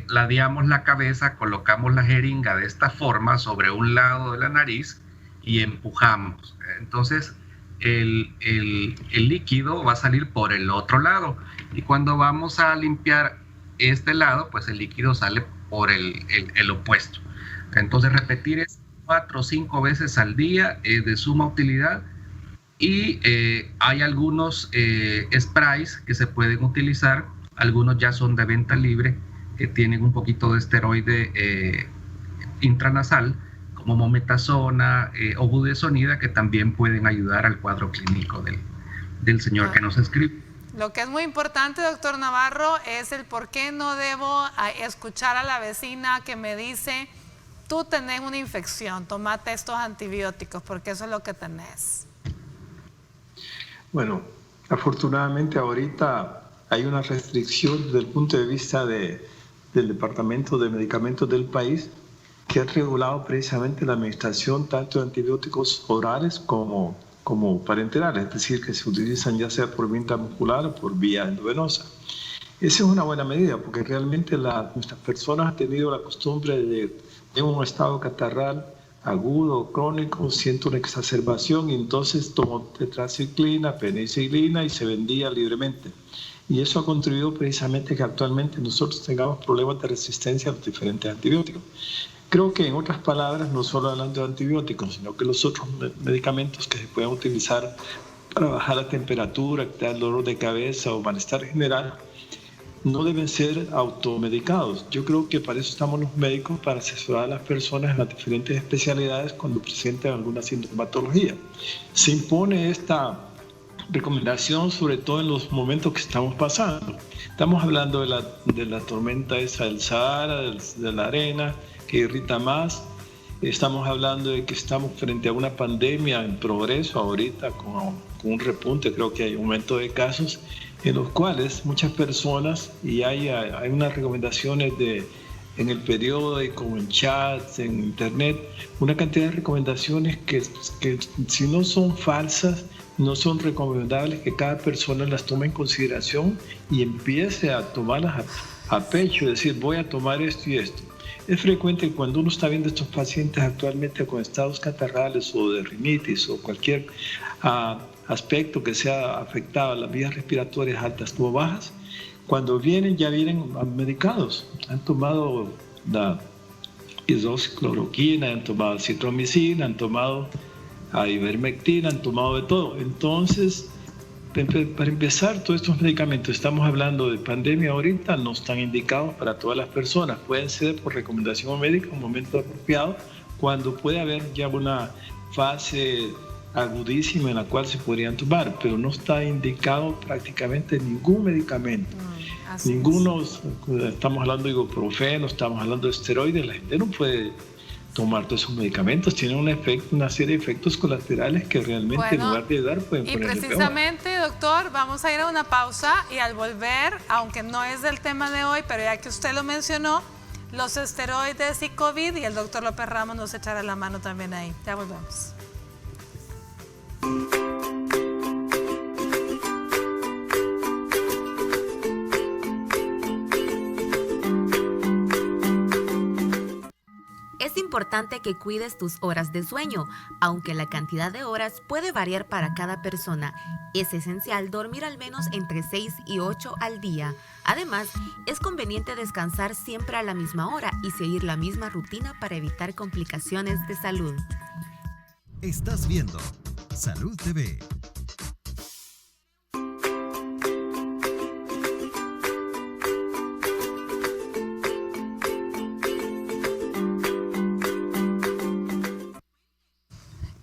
ladeamos la cabeza, colocamos la jeringa de esta forma sobre un lado de la nariz y empujamos. Entonces el líquido va a salir por el otro lado y cuando vamos a limpiar este lado, pues el líquido sale por el opuesto. Entonces repetir esto 4 o 5 veces al día es de suma utilidad y hay algunos sprays que se pueden utilizar, algunos ya son de venta libre que tienen un poquito de esteroide intranasal como mometasona o budesonida que también pueden ayudar al cuadro clínico del señor que nos escribe. Lo que es muy importante, doctor Navarro, es el por qué no debo escuchar a la vecina que me dice: tú tenés una infección, tomate estos antibióticos, porque eso es lo que tenés. Bueno, afortunadamente ahorita hay una restricción desde el punto de vista del Departamento de Medicamentos del país que ha regulado precisamente la administración tanto de antibióticos orales como parenterales, es decir, que se utilizan ya sea por vía intramuscular o por vía endovenosa. Esa es una buena medida porque realmente nuestras personas han tenido la costumbre de un estado catarral agudo, crónico, siento una exacerbación y entonces tomo tetraciclina, penicilina y se vendía libremente. Y eso ha contribuido precisamente que actualmente nosotros tengamos problemas de resistencia a los diferentes antibióticos. Creo que en otras palabras, no solo hablando de antibióticos, sino que los otros medicamentos que se pueden utilizar para bajar la temperatura, quitar el dolor de cabeza o malestar general, no deben ser automedicados. Yo creo que para eso estamos los médicos, para asesorar a las personas en las diferentes especialidades cuando presentan alguna sintomatología. Se impone esta recomendación sobre todo en los momentos que estamos pasando. Estamos hablando de la tormenta esa del Sahara, de la arena, que irrita más. Estamos hablando de que estamos frente a una pandemia en progreso ahorita con un repunte, creo que hay un aumento de casos en los cuales muchas personas, y hay unas recomendaciones en el periódico, en chats, en internet, una cantidad de recomendaciones que si no son falsas, no son recomendables que cada persona las tome en consideración y empiece a tomarlas a pecho, es decir, voy a tomar esto y esto. Es frecuente que cuando uno está viendo estos pacientes actualmente con estados catarrales o de rinitis o cualquier aspecto que sea afectado a las vías respiratorias altas como bajas, cuando ya vienen medicados. Han tomado la hidroxicloroquina, han tomado citromicina, han tomado ivermectina, han tomado de todo. Entonces, para empezar, todos estos medicamentos, estamos hablando de pandemia ahorita, no están indicados para todas las personas. Pueden ser por recomendación médica en un momento apropiado, cuando puede haber ya una fase agudísima en la cual se podrían tomar, pero no está indicado prácticamente ningún medicamento. Ninguno, estamos hablando de ibuprofeno, estamos hablando de esteroides, la gente no puede tomar todos esos medicamentos, tienen una serie de efectos colaterales que realmente en lugar de ayudar pueden ponerle peor. Y precisamente, doctor, vamos a ir a una pausa y al volver, aunque no es del tema de hoy, pero ya que usted lo mencionó, los esteroides y COVID, y el doctor López Ramos nos echará la mano también ahí. Ya volvemos. Es importante que cuides tus horas de sueño, aunque la cantidad de horas puede variar para cada persona. Es esencial dormir al menos entre 6 y 8 al día. Además, es conveniente descansar siempre a la misma hora y seguir la misma rutina para evitar complicaciones de salud. Estás viendo Salud TV.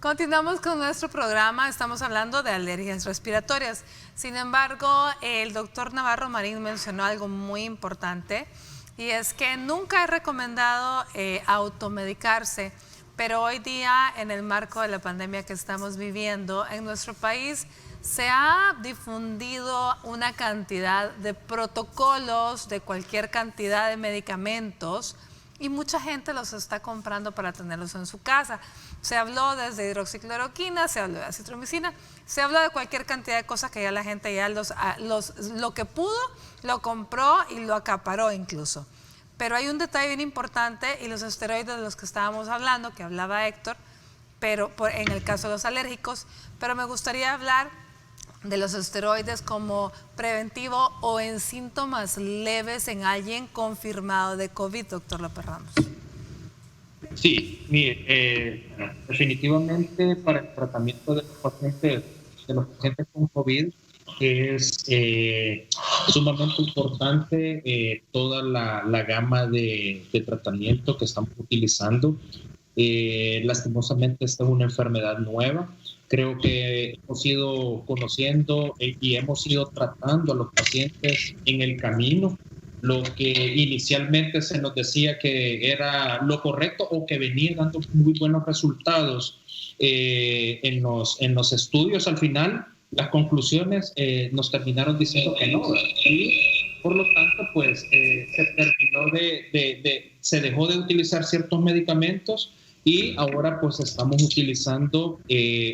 Continuamos con nuestro programa, estamos hablando de alergias respiratorias. Sin embargo, el doctor Navarro Marín mencionó algo muy importante, y es que nunca es recomendado automedicarse, pero hoy día, en el marco de la pandemia que estamos viviendo en nuestro país, se ha difundido una cantidad de protocolos de cualquier cantidad de medicamentos, y mucha gente los está comprando para tenerlos en su casa. Se habló desde hidroxicloroquina, se habló de acitromicina, se habló de cualquier cantidad de cosas que ya la gente ya lo que pudo, lo compró y lo acaparó incluso. Pero hay un detalle bien importante, y los esteroides de los que estábamos hablando, que hablaba Héctor, pero en el caso de los alérgicos, pero me gustaría hablar de los esteroides como preventivo o en síntomas leves en alguien confirmado de COVID, doctor López Ramos. Sí, mire, definitivamente para el tratamiento de los pacientes con COVID es sumamente importante toda la gama de tratamiento que estamos utilizando. Lastimosamente esta es una enfermedad nueva. Creo que hemos ido conociendo y hemos ido tratando a los pacientes en el camino. Lo que inicialmente se nos decía que era lo correcto o que venía dando muy buenos resultados en los estudios, al final las conclusiones nos terminaron diciendo que no. Y por lo tanto, pues se dejó de utilizar ciertos medicamentos, y ahora pues estamos utilizando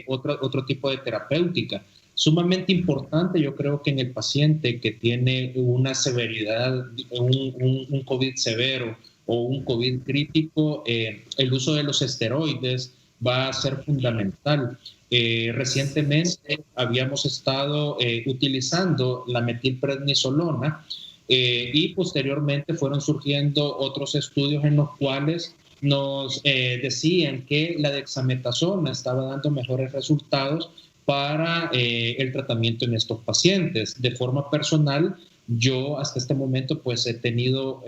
otro tipo de terapéutica. Sumamente importante, yo creo que en el paciente que tiene una severidad, un COVID severo o un COVID crítico, el uso de los esteroides va a ser fundamental. Recientemente habíamos estado utilizando la metilprednisolona, y posteriormente fueron surgiendo otros estudios en los cuales nos decían que la dexametasona estaba dando mejores resultados para el tratamiento en estos pacientes. De forma personal, yo hasta este momento pues he tenido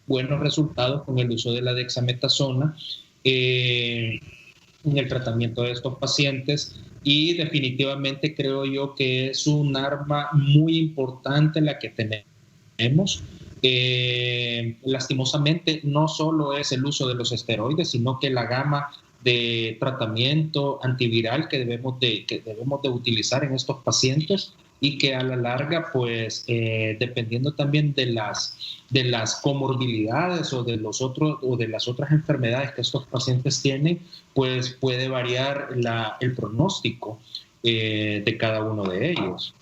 buenos resultados con el uso de la dexametasona en el tratamiento de estos pacientes, y definitivamente creo yo que es un arma muy importante la que tenemos. Lastimosamente no solo es el uso de los esteroides, sino que la gama de tratamiento antiviral que debemos de utilizar en estos pacientes, y que a la larga, pues, dependiendo también de las comorbilidades o de las otras enfermedades que estos pacientes tienen, pues puede variar el pronóstico de cada uno de ellos.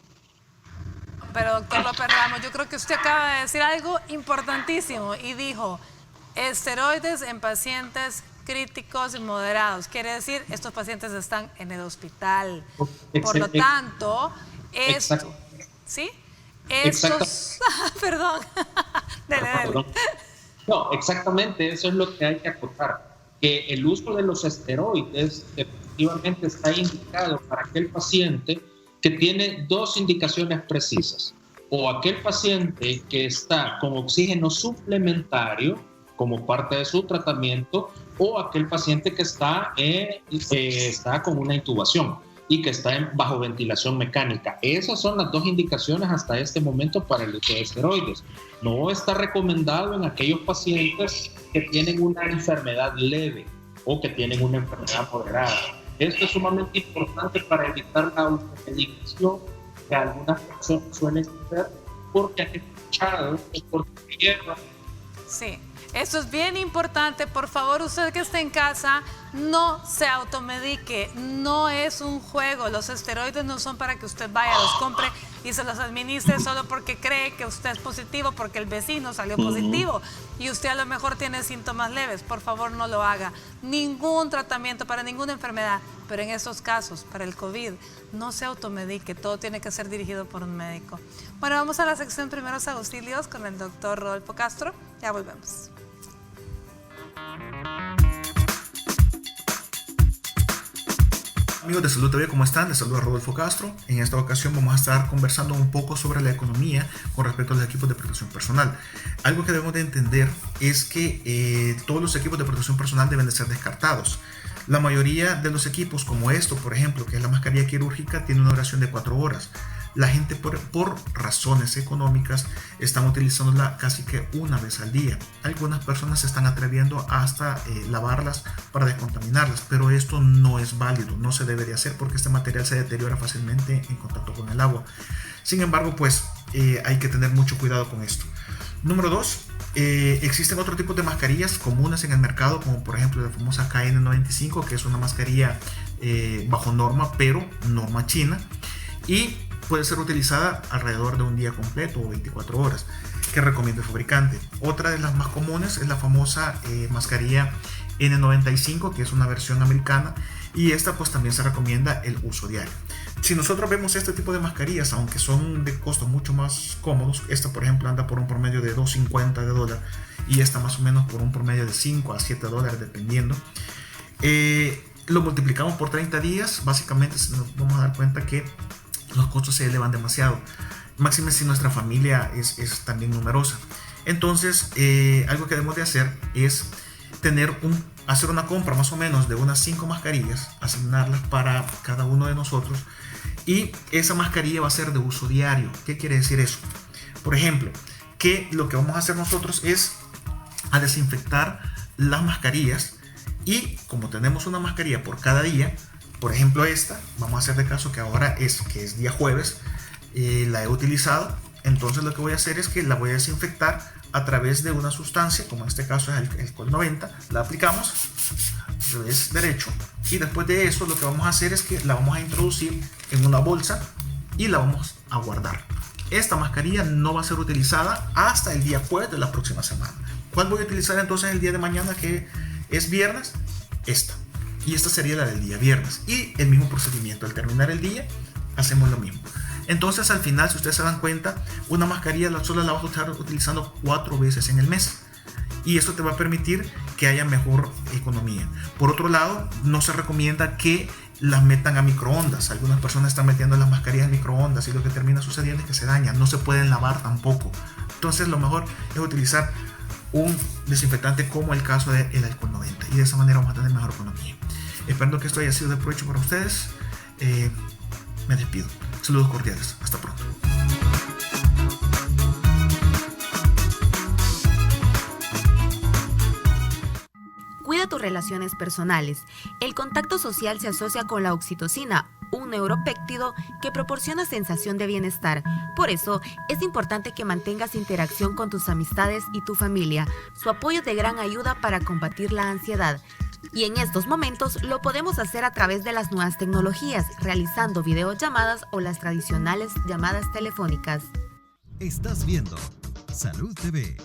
Pero doctor López Ramos, yo creo que usted acaba de decir algo importantísimo, y dijo esteroides en pacientes críticos y moderados. Quiere decir, estos pacientes están en el hospital. Por lo tanto, esto, ¿sí? Estos, perdón. Dele. No, exactamente, eso es lo que hay que acotar, que el uso de los esteroides efectivamente está indicado para aquel paciente que tiene dos indicaciones precisas: o aquel paciente que está con oxígeno suplementario como parte de su tratamiento, o aquel paciente que está con una intubación y que está bajo ventilación mecánica. Esas son las dos indicaciones hasta este momento para el uso de esteroides. No está recomendado en aquellos pacientes que tienen una enfermedad leve o que tienen una enfermedad moderada. Esto es sumamente importante para evitar la automedicación que algunas personas suelen hacer porque han escuchado o porque vieron Sí, eso es bien importante. Por favor, usted que esté en casa, no se automedique. No es un juego. Los esteroides no son para que usted vaya, los compre y se los administre solo porque cree que usted es positivo, porque el vecino salió positivo y usted a lo mejor tiene síntomas leves. Por favor, no lo haga. Ningún tratamiento para ninguna enfermedad, pero en estos casos, para el COVID, no se automedique. Todo tiene que ser dirigido por un médico. Bueno, vamos a la sección Primeros Auxilios con el doctor Rodolfo Castro. Ya volvemos. Amigos de Salud TV, ¿cómo están? Les saluda Rodolfo Castro. En esta ocasión vamos a estar conversando un poco sobre la economía con respecto a los equipos de protección personal. Algo que debemos de entender es que todos los equipos de protección personal deben de ser descartados. La mayoría de los equipos, como esto, por ejemplo, que es la mascarilla quirúrgica, tiene una duración de 4 horas. La gente por razones económicas están utilizándola casi que una vez al día. Algunas personas se están atreviendo hasta lavarlas para descontaminarlas, pero esto no es válido, no se debería hacer porque este material se deteriora fácilmente en contacto con el agua. Sin embargo, pues hay que tener mucho cuidado con esto. Número 2, existen otro tipo de mascarillas comunes en el mercado, como por ejemplo la famosa KN95, que es una mascarilla bajo norma, pero norma china, y puede ser utilizada alrededor de un día completo o 24 horas, que recomienda el fabricante. Otra de las más comunes es la famosa mascarilla N95, que es una versión americana, y esta pues también se recomienda el uso diario. Si nosotros vemos este tipo de mascarillas, aunque son de costos mucho más cómodos, esta por ejemplo anda por un promedio de $2.50 de dólar y esta más o menos por un promedio de $5 a $7 dependiendo. Lo multiplicamos por 30 días, básicamente nos vamos a dar cuenta que los costos se elevan demasiado, máxime si nuestra familia es también numerosa. Entonces algo que debemos de hacer es hacer una compra más o menos de unas 5 mascarillas, asignarlas para cada uno de nosotros, y esa mascarilla va a ser de uso diario. ¿Qué quiere decir eso? Por ejemplo, que lo que vamos a hacer nosotros es a desinfectar las mascarillas, y como tenemos una mascarilla por cada día, por ejemplo esta, vamos a hacer de caso que ahora que es día jueves, la he utilizado, entonces lo que voy a hacer es que la voy a desinfectar a través de una sustancia, como en este caso es el alcohol 90, la aplicamos, revés derecho, y después de eso lo que vamos a hacer es que la vamos a introducir en una bolsa y la vamos a guardar. Esta mascarilla no va a ser utilizada hasta el día jueves de la próxima semana. ¿Cuál voy a utilizar entonces el día de mañana, que es viernes? Esta. Y esta sería la del día viernes. Y el mismo procedimiento, al terminar el día, hacemos lo mismo. Entonces al final, si ustedes se dan cuenta, una mascarilla solo la vas a estar utilizando 4 veces en el mes. Y esto te va a permitir que haya mejor economía. Por otro lado, no se recomienda que las metan a microondas. Algunas personas están metiendo las mascarillas en microondas y lo que termina sucediendo es que se dañan. No se pueden lavar tampoco. Entonces lo mejor es utilizar un desinfectante como el caso del alcohol 90. Y de esa manera vamos a tener mejor economía. Esperando que esto haya sido de provecho para ustedes. Me despido. Saludos cordiales. Hasta pronto. Cuida tus relaciones personales. El contacto social se asocia con la oxitocina, un neuropéptido que proporciona sensación de bienestar. Por eso, es importante que mantengas interacción con tus amistades y tu familia. Su apoyo es de gran ayuda para combatir la ansiedad. Y en estos momentos lo podemos hacer a través de las nuevas tecnologías, realizando videollamadas o las tradicionales llamadas telefónicas. Estás viendo Salud TV.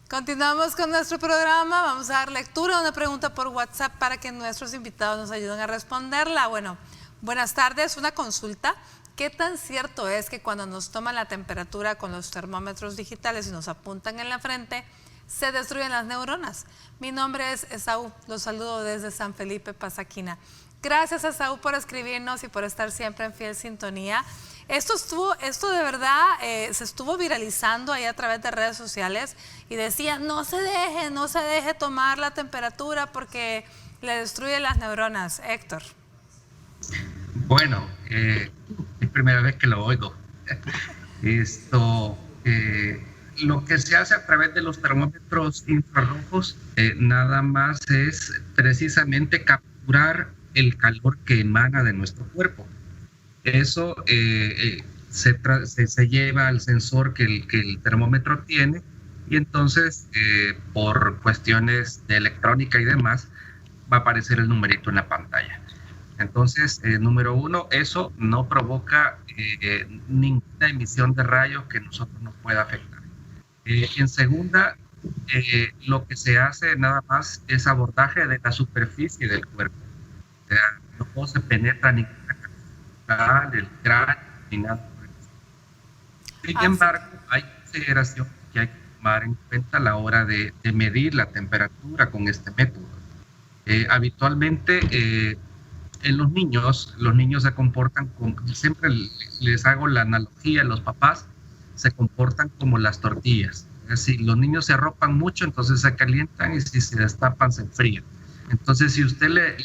Continuamos con nuestro programa. Vamos a dar lectura a una pregunta por WhatsApp para que nuestros invitados nos ayuden a responderla. Bueno, buenas tardes. Una consulta. ¿Qué tan cierto es que cuando nos toman la temperatura con los termómetros digitales y nos apuntan en la frente, se destruyen las neuronas? Mi nombre es Esaú. Los saludo desde San Felipe, Pasaquina. Gracias, Esaú, por escribirnos y por estar siempre en fiel sintonía. Esto de verdad se estuvo viralizando ahí a través de redes sociales y decían, no se deje tomar la temperatura porque le destruye las neuronas. Héctor. Bueno, es primera vez que lo oigo. lo que se hace a través de los termómetros infrarrojos nada más es precisamente capturar el calor que emana de nuestro cuerpo. Eso se lleva al sensor que el termómetro tiene, y entonces por cuestiones de electrónica y demás va a aparecer el numerito en la pantalla. Entonces, número uno, eso no provoca ninguna emisión de rayos que nosotros nos pueda afectar. En segunda, lo que se hace nada más es abordaje de la superficie del cuerpo. O sea, no se penetra ni el cráneo ni nada. Sin embargo, hay consideración que hay que tomar en cuenta a la hora de medir la temperatura con este método. Habitualmente, en los niños se comportan siempre les hago la analogía, los papás se comportan como las tortillas. Es decir, los niños se arropan mucho, entonces se calientan, y si se destapan, se enfrían. Entonces, si usted le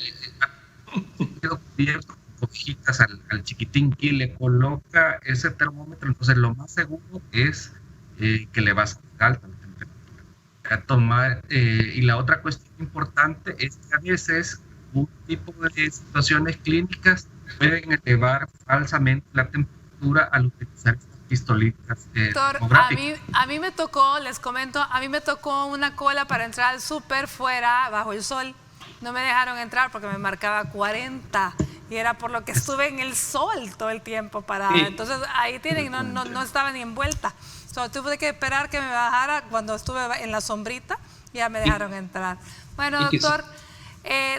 hojitas al chiquitín y le coloca ese termómetro, entonces lo más seguro es que le va a salir alta la temperatura. Y la otra cuestión importante es que a veces un tipo de situaciones clínicas pueden elevar falsamente la temperatura al utilizar estas pistolitas termográficas. A mí me tocó, les comento, a mí me tocó una cola para entrar al súper fuera, bajo el sol. No me dejaron entrar porque me marcaba 40 y era por lo que estuve en el sol todo el tiempo parada. Sí. Entonces ahí tienen, no estaba ni envuelta. Tuve que esperar que me bajara cuando estuve en la sombrita y ya me dejaron entrar. Bueno, doctor...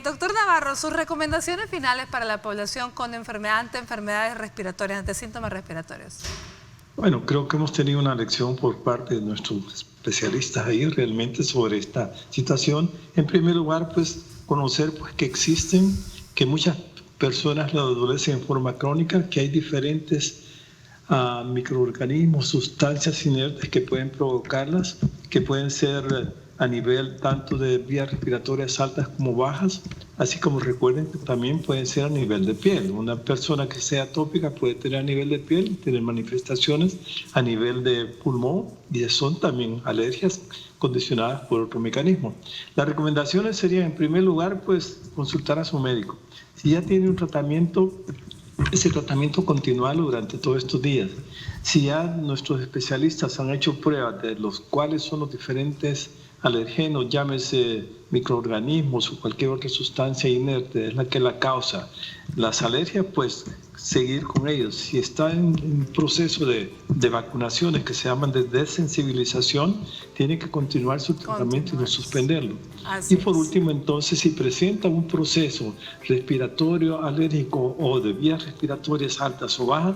doctor Navarro, sus recomendaciones finales para la población con enfermedades respiratorias, ante síntomas respiratorios. Bueno, creo que hemos tenido una lección por parte de nuestros especialistas ahí realmente sobre esta situación. En primer lugar, pues conocer pues, que existen, que muchas personas lo adolecen en forma crónica, que hay diferentes microorganismos, sustancias inertes que pueden provocarlas, que pueden ser a nivel tanto de vías respiratorias altas como bajas, así como recuerden que también pueden ser a nivel de piel. Una persona que sea atópica puede tener a nivel de piel, tener manifestaciones a nivel de pulmón, y son también alergias condicionadas por otro mecanismo. Las recomendaciones serían, en primer lugar, pues consultar a su médico. Si ya tiene un tratamiento, ese tratamiento continuarlo durante todos estos días. Si ya nuestros especialistas han hecho pruebas de los cuáles son los diferentes alergenos, llámese microorganismos o cualquier otra sustancia inerte, es la que la causa las alergias, pues seguir con ellos. Si está en proceso de vacunaciones que se llaman de desensibilización, tiene que continuar su tratamiento y no suspenderlo. Y por último, entonces, si presenta un proceso respiratorio alérgico o de vías respiratorias altas o bajas,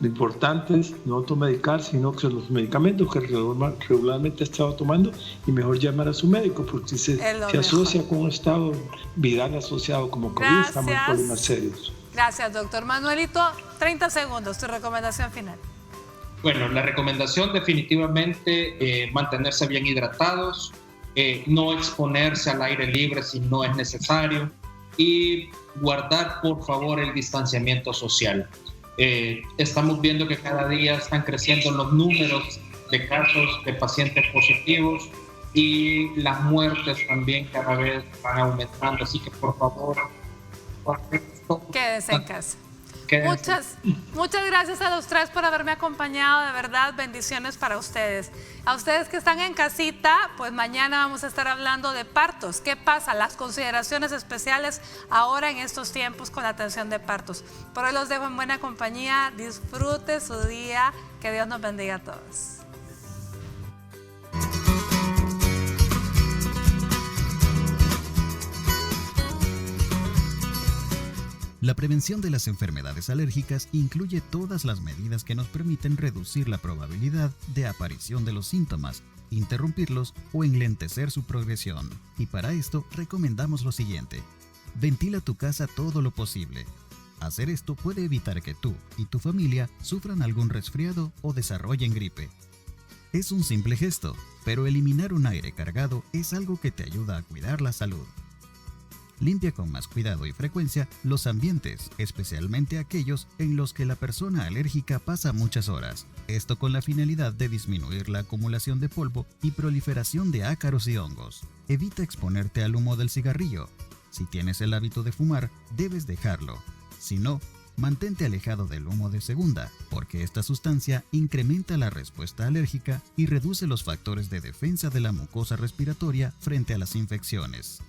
lo importante es no automedicar, sino que los medicamentos que regularmente ha estado tomando, y mejor llamar a su médico, porque si se asocia con un estado viral asociado como COVID, estamos en problemas serios. Gracias, doctor. Manuelito, 30 segundos, tu recomendación final. Bueno, la recomendación definitivamente mantenerse bien hidratados, no exponerse al aire libre si no es necesario, y guardar, por favor, el distanciamiento social. Estamos viendo que cada día están creciendo los números de casos de pacientes positivos y las muertes también cada vez van aumentando, así que por favor quédense en casa. Muchas gracias a los tres por haberme acompañado, de verdad, bendiciones para ustedes. A ustedes que están en casita, pues mañana vamos a estar hablando de partos. ¿Qué pasa? Las consideraciones especiales ahora en estos tiempos con la atención de partos. Por hoy los dejo en buena compañía, disfrute su día, que Dios nos bendiga a todos. La prevención de las enfermedades alérgicas incluye todas las medidas que nos permiten reducir la probabilidad de aparición de los síntomas, interrumpirlos o enlentecer su progresión. Y para esto recomendamos lo siguiente: ventila tu casa todo lo posible. Hacer esto puede evitar que tú y tu familia sufran algún resfriado o desarrollen gripe. Es un simple gesto, pero eliminar un aire cargado es algo que te ayuda a cuidar la salud. Limpia con más cuidado y frecuencia los ambientes, especialmente aquellos en los que la persona alérgica pasa muchas horas. Esto con la finalidad de disminuir la acumulación de polvo y proliferación de ácaros y hongos. Evita exponerte al humo del cigarrillo. Si tienes el hábito de fumar, debes dejarlo. Si no, mantente alejado del humo de segunda, porque esta sustancia incrementa la respuesta alérgica y reduce los factores de defensa de la mucosa respiratoria frente a las infecciones.